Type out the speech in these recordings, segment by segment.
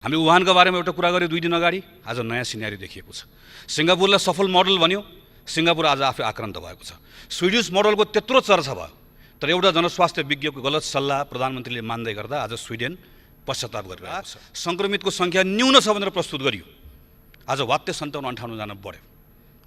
हामी वुहानको बारेमा एउटा कुरा गऱ्यौँ 2 दिन अगाडि, आज नयाँ सिनेरियो देखिएको छ। सिङ्गापुरलाई सफल मोडल भन्यो, सिङ्गापुर आज आफै आक्रान्त भएको छ। स्विडिश मोडलको त्यत्रो चर्चा भयो, तर एउटा जनस्वास्थ्य विज्ञको गलत सल्लाह प्रधानमन्त्रीले मान्दै गर्दा आज स्विडेन पश्चाताप गरिरहेको छ। सङ्क्रमितको सङ्ख्या न्यून छ भनेर प्रस्तुत गरियो, आज वात्य 57-58 जना बढ्यो।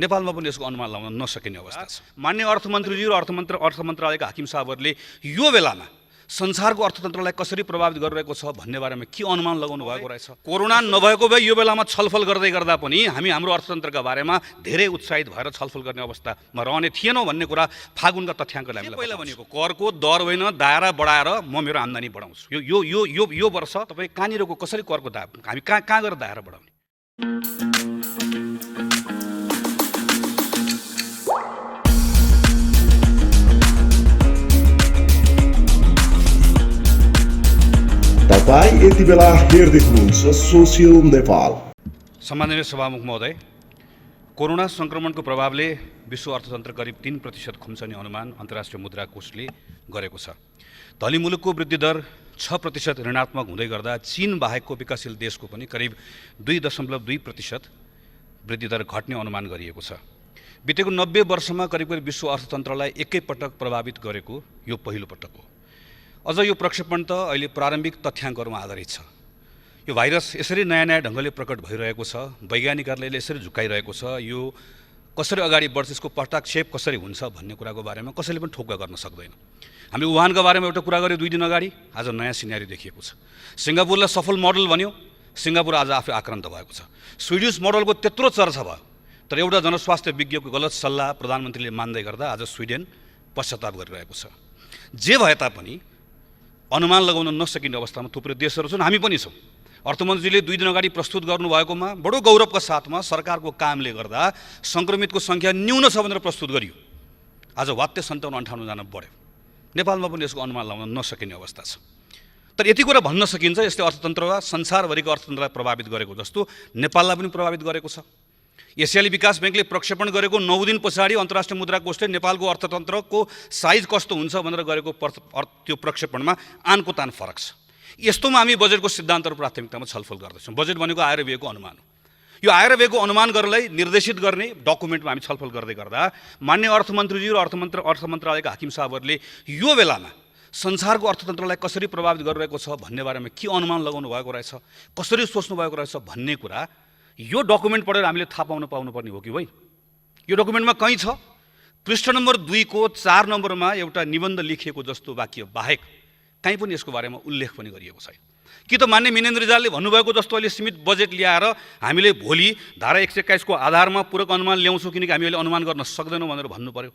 नेपालमा पनि यसको अनुमान लगाउन नसकिने अवस्था छ। मान्य अर्थमन्त्रीजी र अर्थ मन्त्रालयका हाकिम साहबहरूले यो बेलामा संसारको अर्थतन्त्रलाई कसरी प्रभावित गरिरहेको छ भन्ने बारेमा के अनुमान लगाउनु भएको रहेछ। कोरोना नभएको भए यो बेलामा छलफल गर्दै गर्दा पनि हामी हाम्रो अर्थतन्त्रका बारेमा धेरै उत्साहित भएर छलफल गर्ने अवस्थामा रहने थिएनौँ भन्ने कुरा फागुनका तथ्याङ्कले हामीलाई पहिला भनेको करको दर होइन दायरा बढाएर म मेरो आम्दानी बढाउँछु। यो यो यो यो वर्ष तपाईँ कहाँनिरको कसरी करको हामी कहाँ गएर दायरा बढाउने। तपाईं यति बेला हेर्दै हुनुहुन्छ सोसियल नेपाल। सम्माननीय सभामुख महोदय, कोरोना संक्रमणको प्रभावले विश्व अर्थतन्त्र करिब 3% खुम्चने अनुमान अन्तर्राष्ट्रिय मुद्रा कोषले गरेको छ। धनी मुलुकको वृद्धि दर 6% ऋणात्मक हुँदै गर्दा चीन बाहेकको विकासशील देशको पनि करिब 2.2% वृद्धि दर घट्ने अनुमान गरिएको छ। बितेको 90 वर्षमा करिब विश्व अर्थतन्त्रलाई एकैपटक प्रभावित गरेको यो पहिलो पटक हो। अझ यो प्रक्षेपण त अहिले प्रारम्भिक तथ्याङ्कहरूमा आधारित छ। यो भाइरस यसरी नयाँ ढङ्गले प्रकट भइरहेको छ, वैज्ञानिकहरूले यसरी झुकाइरहेको छ। यो कसरी अगाडि बढ्छ, यसको पटाक्षेप कसरी हुन्छ भन्ने कुराको बारेमा कसैले पनि ठोक्का गर्न सक्दैन। हामी वुहानको बारेमा एउटा कुरा गऱ्यौँ 2 दिन अगाडि, आज नयाँ सिनेरियो देखिएको छ। सिङ्गापुरलाई सफल मोडल भन्यो, सिङ्गापुर आज आफै आक्रान्त भएको छ। स्विडिश मोडलको त्यत्रो चर्चा भयो, तर एउटा जनस्वास्थ्य विज्ञको गलत सल्लाह प्रधानमन्त्रीले मान्दै गर्दा आज स्विडेन पश्चाताप गरिरहेको छ। जे भए तापनि अनुमान लगाउन नसकिने अवस्थामा थुप्रै देशहरू छन्, हामी पनि छौँ। अर्थमन्त्रीले 2 दिन अगाडि प्रस्तुत गर्नुभएकोमा बडो गौरवका साथमा सरकारको कामले गर्दा सङ्क्रमितको सङ्ख्या न्यून छ भनेर प्रस्तुत गरियो, आज वात्य 57-58 जना बढ्यो। नेपालमा पनि यसको अनुमान लगाउन नसकिने अवस्था छ। तर यति कुरा भन्न सकिन्छ, यसले अर्थतन्त्रलाई संसारभरिको अर्थतन्त्रलाई प्रभावित गरेको जस्तो नेपाललाई पनि प्रभावित गरेको छ। एसियाली विकास ब्याङ्कले प्रक्षेपण गरेको 9 दिन पछाडि अन्तर्राष्ट्रिय मुद्रा कोषले नेपालको अर्थतन्त्रको साइज कस्तो हुन्छ भनेर गरेको त्यो प्रक्षेपणमा आनको तान फरक छ। यस्तोमा हामी बजेटको सिद्धान्तहरू प्राथमिकतामा छलफल गर्दैछौँ। बजेट भनेको आएर व्ययको अनुमान हो। यो आएर व्ययको अनुमान गर्नलाई निर्देशित गर्ने डकुमेन्टमा हामी छलफल गर्दै गर्दा मान्य अर्थमन्त्रीजी र अर्थ मन्त्रालयका हाकिम साहबहरूले यो बेलामा संसारको अर्थतन्त्रलाई कसरी प्रभावित गरिरहेको छ भन्ने बारेमा के अनुमान लगाउनु भएको रहेछ, कसरी सोच्नु भएको रहेछ भन्ने कुरा यो डकुमेन्ट पढेर हामीले थाहा पाउनुपर्ने हो कि होइन। यो डकुमेन्टमा कहीँ छ, पृष्ठ नम्बर 2 को 4 नम्बरमा एउटा निबन्ध लेखिएको जस्तो वाक्य बाहेक कहीँ पनि यसको बारेमा उल्लेख पनि गरिएको छैन। कि त मान्य मिनेन्द्र रिजालले भन्नुभएको जस्तो अहिले सीमित बजेट ल्याएर हामीले भोलि धारा 121 को आधारमा पूरक अनुमान ल्याउँछौँ किनकि हामी अहिले अनुमान गर्न सक्दैनौँ भनेर भन्नु पर्यो।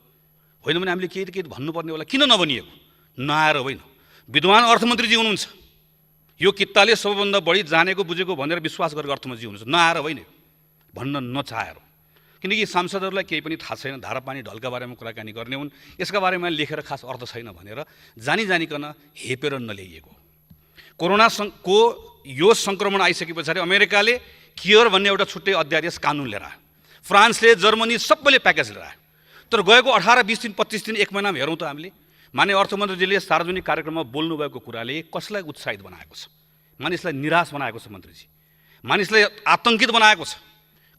होइन भने हामीले केही भन्नुपर्ने होला, किन नभनिएको, नआएर होइन। विद्वान अर्थमन्त्रीजी हुनुहुन्छ, यो कित्ताले सबैभन्दा बढी जानेको बुझेको भनेर विश्वास गरेको अर्थमन्त्री हुनुहुन्छ, नआएर होइन, भन्न नचाहेर। किनकि सांसदहरूलाई केही पनि थाहा छैन, धारा पानी ढलका बारेमा कुराकानी गर्ने हुन्, यसका बारेमा लेखेर खास अर्थ छैन भनेर जानिकन हेपेर नल्याइएको। कोरोनाको यो सङ्क्रमण आइसके पछाडि अमेरिकाले केयर भन्ने एउटा छुट्टै अध्यादेश कानुन लिएर आयो, फ्रान्सले, जर्मनी सबैले प्याकेज लिएर आयो। तर गएको 18, 20 दिन, 25 दिन, 1 महिनामा हेरौँ त हामीले मान्य अर्थमन्त्रीजीले सार्वजनिक कार्यक्रममा बोल्नुभएको कुराले कसलाई उत्साहित बनाएको छ, मानिसलाई निराश बनाएको छ, मन्त्रीजी मानिसलाई आतङ्कित बनाएको छ।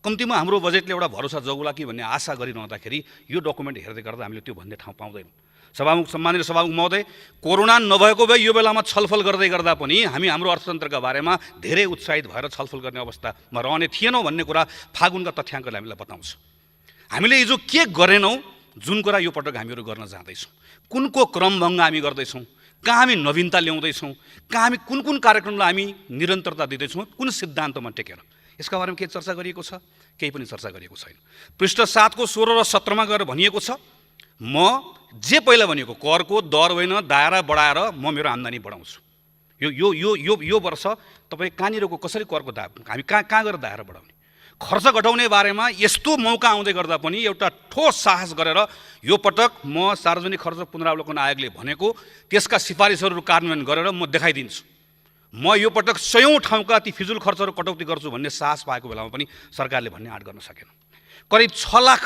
कम्तीमा हाम्रो बजेटले एउटा भरोसा जगौला कि भन्ने आशा गरिरहँदाखेरि यो डकुमेन्ट हेर्दै गर्दा हामीले त्यो भन्ने ठाउँ पाउँदैनौँ। सम्माननीय सभामुख महोदय, कोरोना नभएको भए यो बेलामा छलफल गर्दै गर्दा पनि हामी हाम्रो अर्थतन्त्रका बारेमा धेरै उत्साहित भएर छलफल गर्ने अवस्थामा रहने थिएनौँ भन्ने कुरा फागुनका तथ्याङ्कले हामीलाई बताउँछ। हामीले हिजो के गरेनौँ, जुन कुरा यो पटक हामीहरू गर्न जाँदैछौँ, कुनको क्रमभङ्ग हामी गर्दैछौँ, कहाँ हामी नवीनता ल्याउँदैछौँ, कहाँ हामी कुन कार्यक्रमलाई हामी निरन्तरता दिँदैछौँ, कुन सिद्धान्तमा टेकेर, यसका बारेमा केही चर्चा गरिएको छ, केही पनि चर्चा गरिएको छैन। पृष्ठ 7 को 16 र 17 गएर भनिएको छ, म जे पहिला भनेको करको दर होइन दायरा बढाएर म मेरो आम्दानी बढाउँछु। यो यो यो यो यो वर्ष तपाईँ कहाँनिरको कसरी करको हामी कहाँ गएर दायरा बढाउने, खर्च घटाउने बारेमा यस्तो मौका आउँदै गर्दा पनि एउटा ठोस साहस गरेर यो पटक म सार्वजनिक खर्च पुनरावलोकन आयोगले भनेको त्यसका सिफारिसहरू कार्यान्वयन गरेर म देखाइदिन्छु। म यो पटक 100औं ठाउँका ती फिजुल खर्चहरू कटौती गर्छु भन्ने साहस पाएको बेलामा पनि सरकारले भन्ने आँट गर्न सकेन। करिब 6 लाख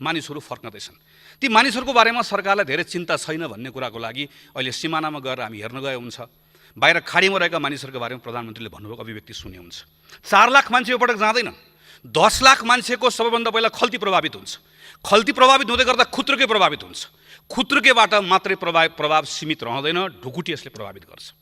मानिसहरू फर्कँदैछन्। ती मानिसहरूको बारेमा सरकारलाई धेरै चिन्ता छैन भन्ने कुराको लागि अहिले सिमानामा गएर हामी हेर्न गए हुन्छ। बाहिर खाडीमा रहेका मानिसहरूको बारेमा प्रधानमन्त्रीले भन्नुभएको अभिव्यक्ति सुने हुन्छ। 4 लाख मान्छे यो पटक जाँदैन, 10 लाख मान्छेको सबैभन्दा पहिला खल्ती प्रभावित हुन्छ। खल्ती प्रभावित हुँदै गर्दा खुत्रुके प्रभावित हुन्छ। खुत्रुकेबाट मात्रै प्रभाव सीमित रहँदैन, ढुकुटी यसले प्रभावित गर्छ।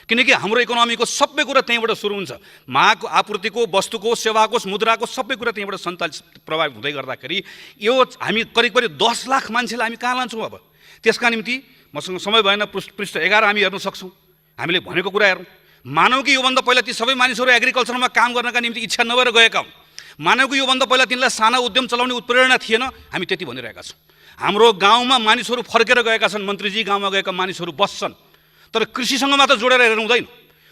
किनकि हाम्रो इकोनोमीको सबै कुरा त्यहीँबाट सुरु हुन्छ। माग आपूर्तिको, वस्तुको, सेवाको, मुद्राको सबै कुरा त्यहीँबाट सञ्चालित प्रभावित हुँदै गर्दाखेरि यो हामी करिब 10 लाख मान्छेलाई हामी कहाँ लान्छौँ अब? त्यसका निम्ति मसँग समय भएन, पृष्ठ 11 हामी हेर्न सक्छौँ। हामीले भनेको कुरा हेरौँ। मानव कि योभन्दा पहिला ती सबै मानिसहरू एग्रिकल्चरमा काम गर्नका निम्ति इच्छा नभएर गएका हुन्। मानव कि योभन्दा पहिला तिनलाई साना उद्यम चलाउने उत्प्रेरणा थिएन। हामी त्यति भनिरहेका छौँ। हाम्रो गाउँमा मानिसहरू फर्केर गएका छन्। मन्त्रीजी, गाउँमा गएका मानिसहरू बस्छन्, तर कृषिसँग मात्र जोडेर हेर्नु हुँदैन,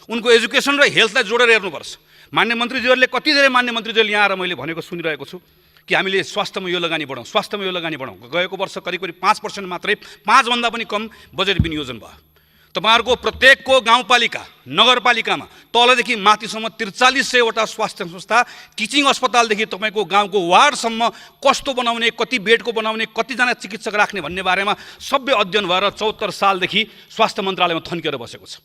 उनको एजुकेसन र हेल्थलाई जोडेर हेर्नुपर्छ। मान्य मन्त्रीजीहरूले कति धेरै मान्य मन्त्रीजीहरूले यहाँ आएर मैले भनेको सुनिरहेको छु कि हामीले स्वास्थ्यमा यो लगानी बढाउँ, स्वास्थ्यमा यो लगानी बढाउँ। गएको वर्ष करिब 5% मात्रै, 5 भन्दा पनि कम बजेट विनियोजन भयो। तपाईहरुको प्रत्येकको गाउँपालिका, नगरपालिकामा तलदेखि माथिसम्म 4300वटा स्वास्थ्य संस्था, टिचिङ अस्पतालदेखि तपाईको गाउँको वार्डसम्म कस्तो बनाउने, कति बेडको बनाउने, कतिजना चिकित्सक राख्ने भन्ने बारेमा सबै अध्ययन भएर 74 सालदेखि स्वास्थ्य मन्त्रालयमा थन्किएर बसेको छ।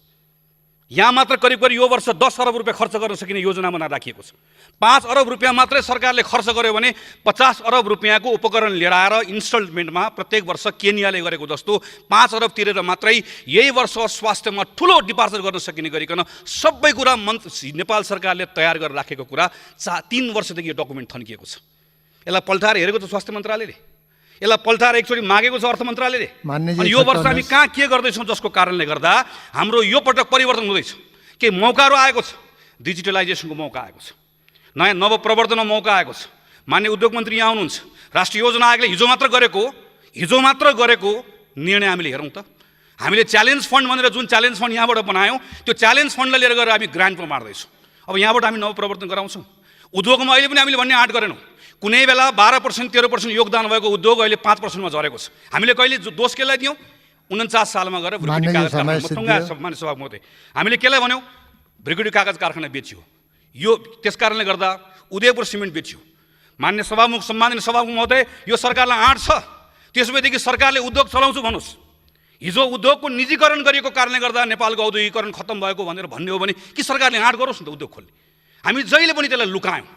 यहाँ मात्र करिब यो वर्ष 10 अरब रुपियाँ खर्च गर्न सकिने योजना बनाएर राखिएको छ। 5 अरब रुपियाँ मात्रै सरकारले खर्च गर्यो भने 50 अरब रुपियाँको उपकरण लिएर आएर इन्स्टलमेन्टमा प्रत्येक वर्ष केनियाले गरेको जस्तो 5 अरब तिरेर मात्रै यही वर्ष स्वास्थ्यमा ठुलो डिपार्चर गर्न सकिने गरिकन सबै कुरा नेपाल सरकारले तयार गरेर राखेको कुरा 3 वर्षदेखि यो डकुमेन्ट थन्किएको छ। यसलाई पल्टाएर हेरेको छ स्वास्थ्य मन्त्रालयले, यसलाई पल्टाएर एकचोटि मागेको छ अर्थ मन्त्रालयले। अनि यो वर्ष हामी कहाँ के गर्दैछौँ जसको कारणले गर्दा हाम्रो यो पटक परिवर्तन हुँदैछ। के मौकाहरू आएको छ, डिजिटलाइजेसनको मौका आएको छ, नयाँ नवप्रवर्धनको मौका आएको छ। मान्य उद्योग मन्त्री यहाँ हुनुहुन्छ। राष्ट्रिय योजना आयोगले हिजो मात्र गरेको निर्णय हामीले हेरौँ त। हामीले च्यालेन्ज फन्ड भनेर जुन च्यालेन्ज फन्ड यहाँबाट बनायौँ, त्यो च्यालेन्ज फन्डलाई लिएर गएर हामी ग्रान्टमा मार्दैछौँ। अब यहाँबाट हामी नवप्रवर्तन गराउँछौँ। उद्योगमा अहिले पनि हामीले भन्ने आँट गरेनौँ। कुनै बेला 12% 13% योगदान भएको उद्योग अहिले 5% मा झरेको छ। हामीले कहिले दोष केलाई दियौँ? 49 सालमा गएर भ्रिकुटी कागज कारखाना सभा महोदय हामीले केलाई भन्यौँ? भ्रिकुटी कागज कारखाना बेच्यो। यो त्यस कारणले गर्दा उदयपुर सिमेन्ट बेच्यो। मान्य सभामुख, सम्माननीय सभामुख महोदय, यो सरकारलाई आँट छ। त्यसैदेखि सरकारले उद्योग चलाउँछु भन्नुहोस्। हिजो उद्योगको निजीकरण गरिएको कारणले गर्दा नेपालको औद्योगिकरण खत्तम भएको भनेर भन्ने हो भने कि सरकारले आँट गरोस् न त उद्योग खोल्ने। हामी जहिले पनि त्यसलाई लुकायौँ।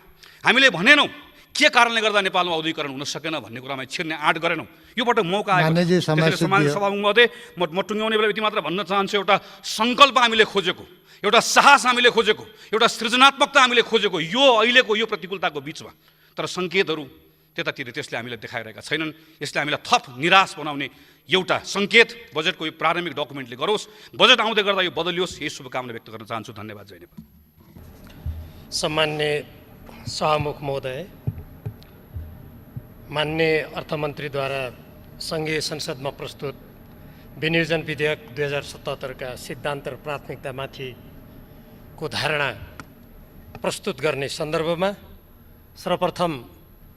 हामीले भनेनौँ के कारणले गर्दा नेपालमा औद्योगिकरण हुन सकेन भन्ने कुरामा छिर्ने आँट गरेनौँ। यो पटक मौका आयो। सम्माननीय सभामुख महोदय, म टुङ्ग्याउने बेला यति मात्र भन्न चाहन्छु, एउटा सङ्कल्प हामीले खोजेको, एउटा साहस हामीले खोजेको, एउटा सृजनात्मकता हामीले खोजेको यो अहिलेको यो प्रतिकूलताको बिचमा। तर सङ्केतहरू त्यतातिर त्यसले हामीलाई देखाइरहेका छैनन्। यसले हामीलाई थप निराश बनाउने एउटा सङ्केत बजेटको यो प्रारम्भिक डकुमेन्टले गरोस्। बजेट आउँदै गर्दा यो बदलियोस्, यही शुभकामना व्यक्त गर्न चाहन्छु। धन्यवाद। जय नेपाल। सम्मान्य सभामुख महोदय, मान्य अर्थमन्त्रीद्वारा सङ्घीय संसदमा प्रस्तुत विनियोजन विधेयक 2077 का सिद्धान्त र प्राथमिकतामाथिको धारणा प्रस्तुत गर्ने सन्दर्भमा सर्वप्रथम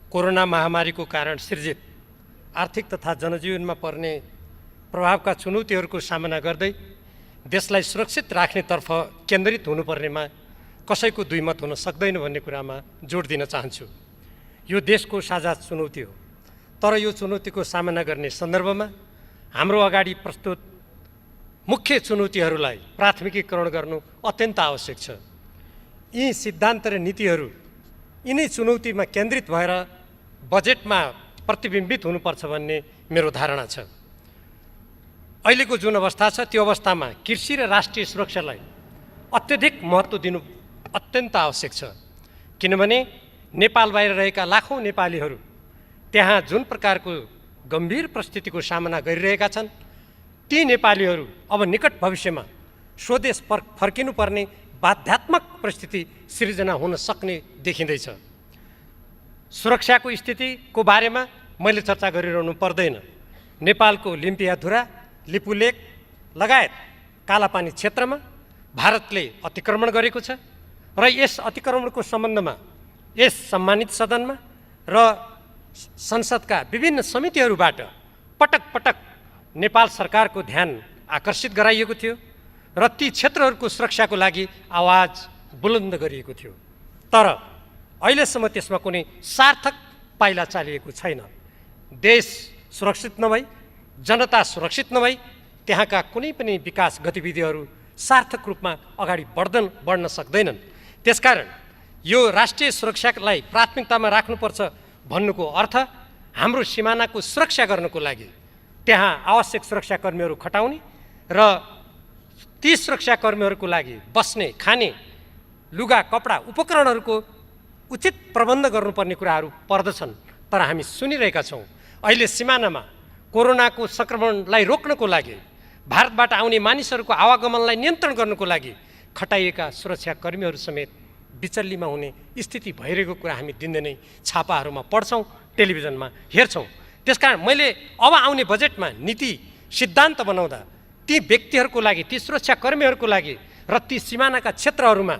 कोरोना महामारीको कारण सृजित आर्थिक तथा जनजीवनमा पर्ने प्रभावका चुनौतीहरूको सामना गर्दै देशलाई सुरक्षित राख्नेतर्फ केन्द्रित हुनुपर्नेमा कसैको दुईमत हुन सक्दैन भन्ने कुरामा जोड दिन चाहन्छु। यो देशको साझा चुनौती हो, तर यो चुनौतीको सामना गर्ने सन्दर्भमा हाम्रो अगाडि प्रस्तुत मुख्य चुनौतीहरूलाई प्राथमिकीकरण गर्नु अत्यन्त आवश्यक छ। यी सिद्धान्त र नीतिहरू यिनै चुनौतीमा केन्द्रित भएर बजेटमा प्रतिबिम्बित हुनुपर्छ भन्ने मेरो धारणा छ। अहिलेको जुन अवस्था छ त्यो अवस्थामा कृषि र राष्ट्रिय सुरक्षालाई अत्यधिक महत्त्व दिनु अत्यन्त आवश्यक छ। किनभने नेपाल बाहिर रहेका लाखौँ नेपालीहरू त्यहाँ जुन प्रकारको गम्भीर परिस्थितिको सामना गरिरहेका छन्, ती नेपालीहरू अब निकट भविष्यमा स्वदेश फर्किनुपर्ने बाध्यात्मक परिस्थिति सिर्जना हुन सक्ने देखिँदैछ। सुरक्षाको स्थितिको बारेमा मैले चर्चा गरिरहनु पर्दैन। नेपालको लिम्पियाधुरा, लिपुलेक लगायत कालापानी क्षेत्रमा भारतले अतिक्रमण गरेको छ र यस अतिक्रमणको सम्बन्धमा यस सम्मानित सदनमा र संसदका विभिन्न समितिहरूबाट पटक पटक नेपाल सरकारको ध्यान आकर्षित गराइएको थियो र ती क्षेत्रहरूको सुरक्षाको लागि आवाज बुलन्द गरिएको थियो। तर अहिलेसम्म त्यसमा कुनै सार्थक पाइला चालिएको छैन। देश सुरक्षित नभई, जनता सुरक्षित नभई त्यहाँका कुनै पनि विकास गतिविधिहरू सार्थक रूपमा अगाडि बढ्न सक्दैनन्। त्यसकारण यो राष्ट्रिय सुरक्षालाई प्राथमिकतामा राख्नुपर्छ भन्नुको अर्थ हाम्रो सिमानाको सुरक्षा गर्नको लागि त्यहाँ आवश्यक सुरक्षाकर्मीहरू खटाउने र ती सुरक्षाकर्मीहरूको लागि बस्ने, खाने, लुगा, कपडा, उपकरणहरूको उचित प्रबन्ध गर्नुपर्ने कुराहरू पर्दछन्। तर हामी सुनिरहेका छौँ अहिले सिमानामा कोरोनाको सङ्क्रमणलाई रोक्नको लागि, भारतबाट आउने मानिसहरूको आवागमनलाई नियन्त्रण गर्नको लागि खटाइएका सुरक्षाकर्मीहरू समेत बिचल्लीमा हुने स्थिति भइरहेको कुरा हामी दिनदिनै छापाहरूमा पढ्छौँ, टेलिभिजनमा हेर्छौँ। त्यसकारण मैले अब आउने बजेटमा नीति सिद्धान्त बनाउँदा ती व्यक्तिहरूको लागि, ती सुरक्षाकर्मीहरूको लागि र ती सिमानाका क्षेत्रहरूमा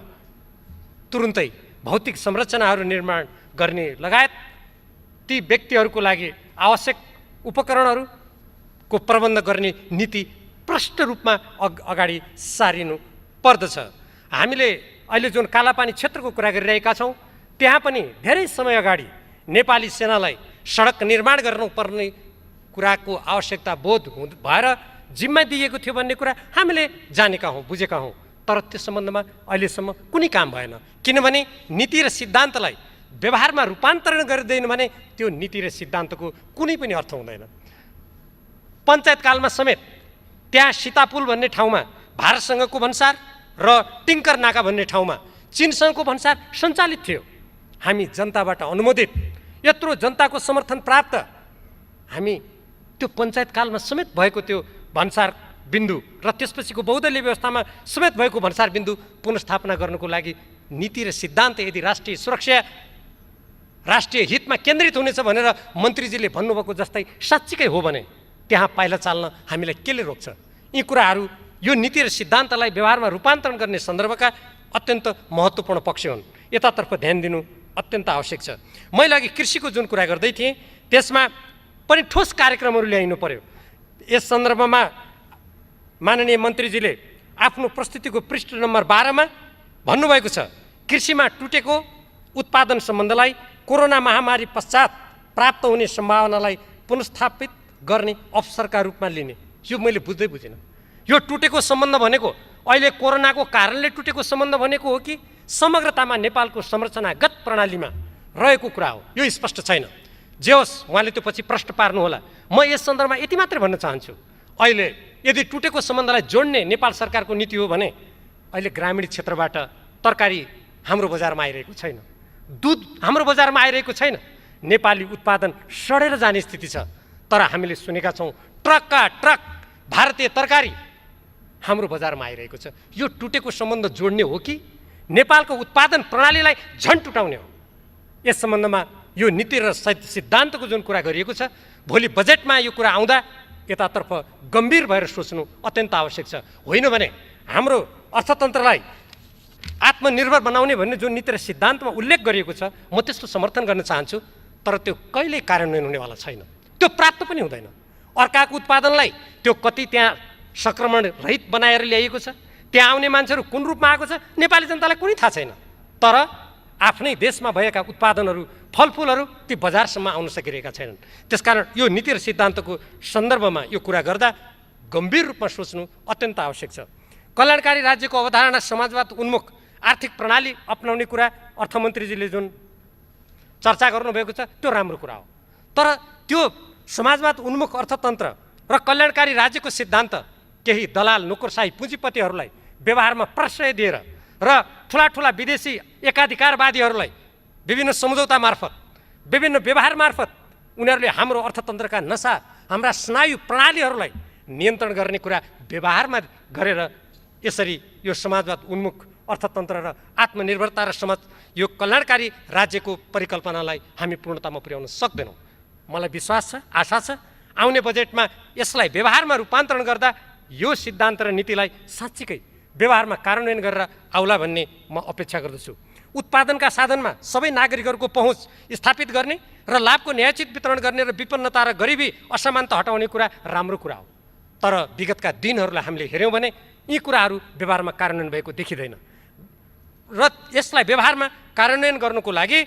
तुरुन्तै भौतिक संरचनाहरू निर्माण गर्ने लगायत ती व्यक्तिहरूको लागि आवश्यक उपकरणहरूको प्रबन्ध गर्ने नीति प्रष्ट रूपमा अगाडि सारिनु पर्दछ। हामीले अहिले जुन कालापानी क्षेत्रको कुरा गरिरहेका छौँ त्यहाँ पनि धेरै समय अगाडि नेपाली सेनालाई सडक निर्माण गर्नुपर्ने कुराको आवश्यकता बोध भएर जिम्मा दिएको थियो भन्ने कुरा हामीले जानेका हौँ, बुझेका हौँ। तर त्यो सम्बन्धमा अहिलेसम्म कुनै काम भएन, किनभने नीति र सिद्धान्तलाई व्यवहारमा रूपान्तरण गरिँदैन भने त्यो नीति र सिद्धान्तको कुनै पनि अर्थ हुँदैन। पञ्चायतकालमा समेत त्यहाँ सीतापुल भन्ने ठाउँमा भारतसँगको भन्सार र टिङ्कर नाका भन्ने ठाउँमा चीनसँगको भन्सार सञ्चालित थियो। हामी जनताबाट अनुमोदित, यत्रो जनताको समर्थन प्राप्त हामी त्यो पञ्चायतकालमा समेत भएको त्यो भन्सार बिन्दु र त्यसपछिको बहुदलीय व्यवस्थामा समेत भएको भन्सार बिन्दु पुनर्स्थापना गर्नको लागि नीति र सिद्धान्त यदि राष्ट्रिय सुरक्षा, राष्ट्रिय हितमा केन्द्रित हुनेछ भनेर मन्त्रीजीले भन्नुभएको जस्तै साँच्चीकै हो भने त्यहाँ पाइला चाल्न हामीलाई केले रोक्छ? यी कुराहरू यो नीति र सिद्धान्तलाई व्यवहारमा रूपान्तरण गर्ने सन्दर्भका अत्यन्त महत्त्वपूर्ण पक्ष हुन्। यतातर्फ ध्यान दिनु अत्यन्त आवश्यक छ। मैले अघि कृषिको जुन कुरा गर्दै थिएँ त्यसमा पनि ठोस कार्यक्रमहरू ल्याइनु पर्यो। यस सन्दर्भमा माननीय मन्त्रीजीले आफ्नो प्रस्तुतिको पृष्ठ नम्बर 12 मा भन्नुभएको छ, कृषिमा टुटेको उत्पादन सम्बन्धलाई कोरोना महामारी पश्चात प्राप्त हुने सम्भावनालाई पुनर्स्थापित गर्ने अवसरका रूपमा लिने। यो मैले बुझिनँ। यो टुटेको सम्बन्ध भनेको अहिले कोरोनाको कारणले टुटेको सम्बन्ध भनेको हो कि समग्रतामा नेपालको संरचनागत प्रणालीमा रहेको कुरा हो? यो स्पष्ट छैन। जे होस्, उहाँले त्यो पछि प्रश्न पार्नुहोला। म यस सन्दर्भमा यति मात्रै भन्न चाहन्छु, अहिले यदि टुटेको सम्बन्धलाई जोड्ने नेपाल सरकारको नीति हो भने अहिले ग्रामीण क्षेत्रबाट तरकारी हाम्रो बजारमा आइरहेको छैन, दुध हाम्रो बजारमा आइरहेको छैन, नेपाली उत्पादन सडेर जाने स्थिति छ। तर हामीले सुनेका छौँ ट्रकका ट्रक भारतीय तरकारी हाम्रो बजारमा आइरहेको छ। यो टुटेको सम्बन्ध जोड्ने हो कि नेपालको उत्पादन प्रणालीलाई झन् टुटाउने हो? यस सम्बन्धमा यो नीति र सिद्धान्तको जुन कुरा गरिएको छ, भोलि बजेटमा यो कुरा आउँदा यतातर्फ गम्भीर भएर सोच्नु अत्यन्त आवश्यक छ। होइन भने हाम्रो अर्थतन्त्रलाई आत्मनिर्भर बनाउने भन्ने जुन नीति र सिद्धान्तमा उल्लेख गरिएको छ, म त्यसको समर्थन गर्न चाहन्छु। तर त्यो कहिल्यै कार्यान्वयन हुनेवाला छैन, त्यो प्राप्त पनि हुँदैन। अर्काको उत्पादनलाई त्यो कति त्यहाँ सङ्क्रमण रहित बनाएर ल्याइएको छ, त्यहाँ आउने मान्छेहरू कुन रूपमा आएको छ नेपाली जनतालाई कुनै थाहा छैन। तर आफ्नै देशमा भएका उत्पादनहरू, फलफुलहरू ती बजारसम्म आउन सकिरहेका छैनन्। त्यसकारण यो नीति र सिद्धान्तको सन्दर्भमा यो कुरा गर्दा गम्भीर रूपमा सोच्नु अत्यन्त आवश्यक छ। कल्याणकारी राज्यको अवधारणा समाजवाद उन्मुख आर्थिक प्रणाली अपनाउने कुरा अर्थमन्त्रीजीले जुन चर्चा गर्नुभएको छ त्यो राम्रो कुरा हो। तर त्यो समाजवाद उन्मुख अर्थतन्त्र र कल्याणकारी राज्यको सिद्धान्त केही दलाल, नोकरशाही, पुँजीपतिहरूलाई व्यवहारमा प्रश्रय दिएर र ठुला ठुला विदेशी एकाधिकारवादीहरूलाई विभिन्न सम्झौता मार्फत, विभिन्न व्यवहार मार्फत उनीहरूले हाम्रो अर्थतन्त्रका नसा, हाम्रा स्नायु प्रणालीहरूलाई नियन्त्रण गर्ने कुरा व्यवहारमा गरेर यसरी यो समाजवाद उन्मुख अर्थतन्त्र र आत्मनिर्भरता र समाज यो कल्याणकारी राज्यको परिकल्पनालाई हामी पूर्णतामा पुर्याउन सक्दैनौँ। मलाई विश्वास छ, आशा छ आउने बजेटमा यसलाई व्यवहारमा रूपान्तरण गर्दा यो सिद्धान्त र नीतिलाई साँच्चीकै व्यवहारमा कार्यान्वयन गरेर आउला भन्ने म अपेक्षा गर्दछु। उत्पादनका साधनमा सबै नागरिकहरूको पहुँच स्थापित गर्ने र लाभको न्यायोचित वितरण गर्ने र विपन्नता र गरिबी असमानता हटाउने कुरा राम्रो कुरा हो। तर विगतका दिनहरूलाई हामीले हेऱ्यौँ भने यी कुराहरू व्यवहारमा कार्यान्वयन भएको देखिँदैन र यसलाई व्यवहारमा कार्यान्वयन गर्नुको लागि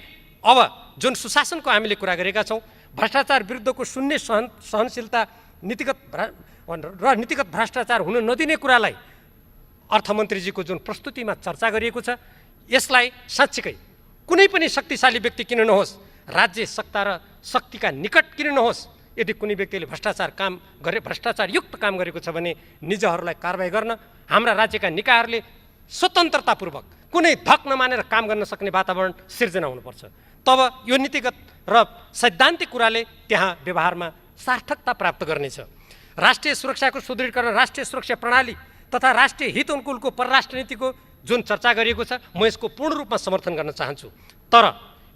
अब जुन सुशासनको हामीले कुरा गरेका छौँ, भ्रष्टाचार विरुद्धको शून्य सहनशीलता, नीतिगत भ्रष्टाचार हुन नदिने कुरालाई अर्थमन्त्रीजीको जुन प्रस्तुतिमा चर्चा गरिएको छ, यसलाई साँच्चीकै कुनै पनि शक्तिशाली व्यक्ति किन नहोस्, राज्य सत्ता र शक्तिका निकट किन नहोस्, यदि कुनै व्यक्तिले भ्रष्टाचारयुक्त काम गरेको छ भने निजहरूलाई कारबाही गर्न हाम्रा राज्यका निकायहरूले स्वतन्त्रतापूर्वक कुनै धक नमानेर काम गर्न सक्ने वातावरण सिर्जना हुनुपर्छ। तब यो नीतिगत र सैद्धान्तिक कुराले त्यहाँ व्यवहारमा सार्थकता प्राप्त गर्नेछ। राष्ट्रिय सुरक्षाको सुदृढीकरण, राष्ट्रिय सुरक्षा प्रणाली तथा राष्ट्रिय हित अनुकूलको परराष्ट्र नीतिको जुन चर्चा गरिएको छ, म यसको पूर्ण रूपमा समर्थन गर्न चाहन्छु। तर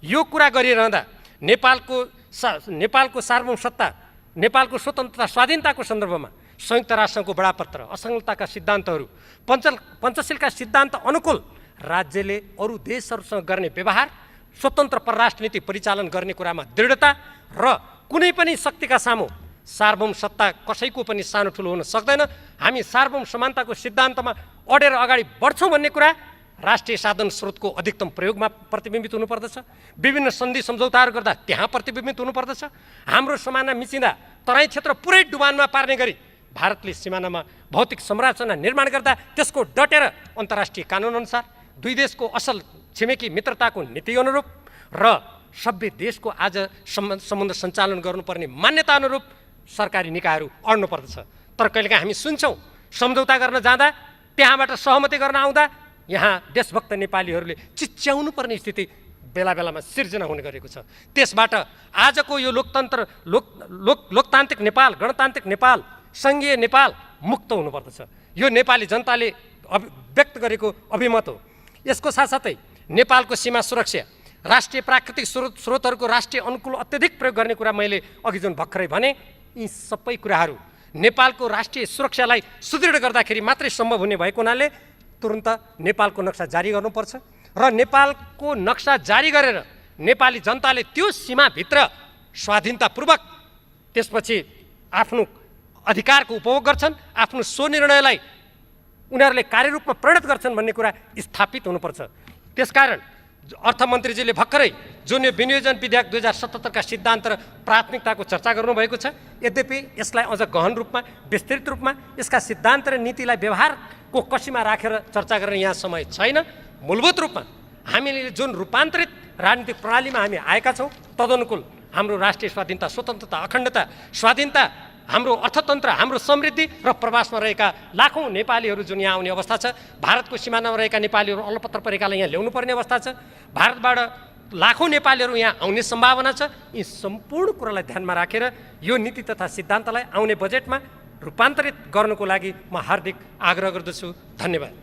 यो कुरा गरिरहँदा नेपालको सार्वभौम सत्ता, नेपालको स्वतन्त्रता स्वाधीनताको सन्दर्भमा संयुक्त राष्ट्रको बडापत्र, असंलग्नताका सिद्धान्तहरू, पञ्चशीलका सिद्धान्त अनुकूल राज्यले अरू देशहरूसँग गर्ने व्यवहार, स्वतन्त्र परराष्ट्र नीति परिचालन गर्ने कुरामा दृढता र कुनै पनि शक्तिका सामु सार्वभौम सत्ता कसैको पनि सानो ठुलो हुन सक्दैन। हामी सार्वभौम समानताको सिद्धान्तमा अडेर अगाडि बढ्छौँ भन्ने कुरा राष्ट्रिय साधन स्रोतको अधिकतम प्रयोगमा प्रतिबिम्बित हुनुपर्दछ। विभिन्न सन्धि सम्झौताहरू गर्दा त्यहाँ प्रतिबिम्बित हुनुपर्दछ। हाम्रो समाना मिचिँदा तराई क्षेत्र पुरै डुबानमा पार्ने गरी भारतले सिमानामा भौतिक संरचना निर्माण गर्दा त्यसको डटेर अन्तर्राष्ट्रिय कानुनअनुसार दुई देशको असल छिमेकी मित्रताको नीति अनुरूप र सभ्य देशको आज सम्बन्ध सञ्चालन गर्नुपर्ने मान्यता अनुरूप सरकारी निकायहरू अड्नु पर्दछ। तर कहिलेकाहीँ हामी सुन्छौँ सम्झौता गर्न जाँदा त्यहाँबाट सहमति गर्न आउँदा यहाँ देशभक्त नेपालीहरूले चिच्याउनु पर्ने स्थिति बेला बेलामा सिर्जना हुने गरेको छ। त्यसबाट आजको यो लोकतान्त्रिक नेपाल, गणतान्त्रिक नेपाल, सङ्घीय नेपाल मुक्त हुनुपर्दछ। यो नेपाली जनताले व्यक्त गरेको अभिमत हो। यसको साथसाथै नेपालको सीमा सुरक्षा, राष्ट्रिय प्राकृतिक स्रोतहरूको राष्ट्रिय अनुकूल अत्यधिक प्रयोग गर्ने कुरा मैले अघि जुन भर्खरै भने, यी सबै कुराहरू नेपालको राष्ट्रिय सुरक्षालाई सुदृढ गर्दाखेरि मात्रै सम्भव हुने भएको हुनाले तुरुन्त नेपालको नक्सा जारी गर्नुपर्छ र नेपालको नक्सा जारी गरेर नेपाली जनताले त्यो सीमाभित्र स्वाधीनतापूर्वक त्यसपछि आफ्नो अधिकारको उपभोग गर्छन्, आफ्नो स्वनिर्णयलाई उनीहरूले कार्यरूपमा परिणत गर्छन् भन्ने कुरा स्थापित हुनुपर्छ। त्यसकारण अर्थमन्त्रीजीले भर्खरै जुन यो विनियोजन विधेयक 2077 का सिद्धान्त र प्राथमिकताको चर्चा गर्नुभएको छ, यद्यपि यसलाई अझ गहन रूपमा, विस्तृत रूपमा यसका सिद्धान्त र नीतिलाई व्यवहारको कसीमा राखेर चर्चा गर्ने यहाँ समय छैन। मूलभूत रूपमा हामीले जुन रूपान्तरित राजनीतिक प्रणालीमा हामी आएका छौँ तदनुकूल हाम्रो राष्ट्रिय स्वाधीनता, स्वतन्त्रता, अखण्डता, स्वाधीनता, हाम्रो अर्थतन्त्र, हाम्रो समृद्धि र प्रवासमा रहेका लाखौँ नेपालीहरू जुन यहाँ आउने अवस्था छ, भारतको सिमानामा रहेका नेपालीहरू अलपत्र परेकालाई यहाँ ल्याउनु पर्ने अवस्था छ, भारतबाट लाखौँ नेपालीहरू यहाँ आउने सम्भावना छ। यी सम्पूर्ण कुरालाई ध्यानमा राखेर यो नीति तथा सिद्धान्तलाई आउने बजेटमा रूपान्तरित गर्नको लागि म हार्दिक आग्रह गर्दछु। धन्यवाद।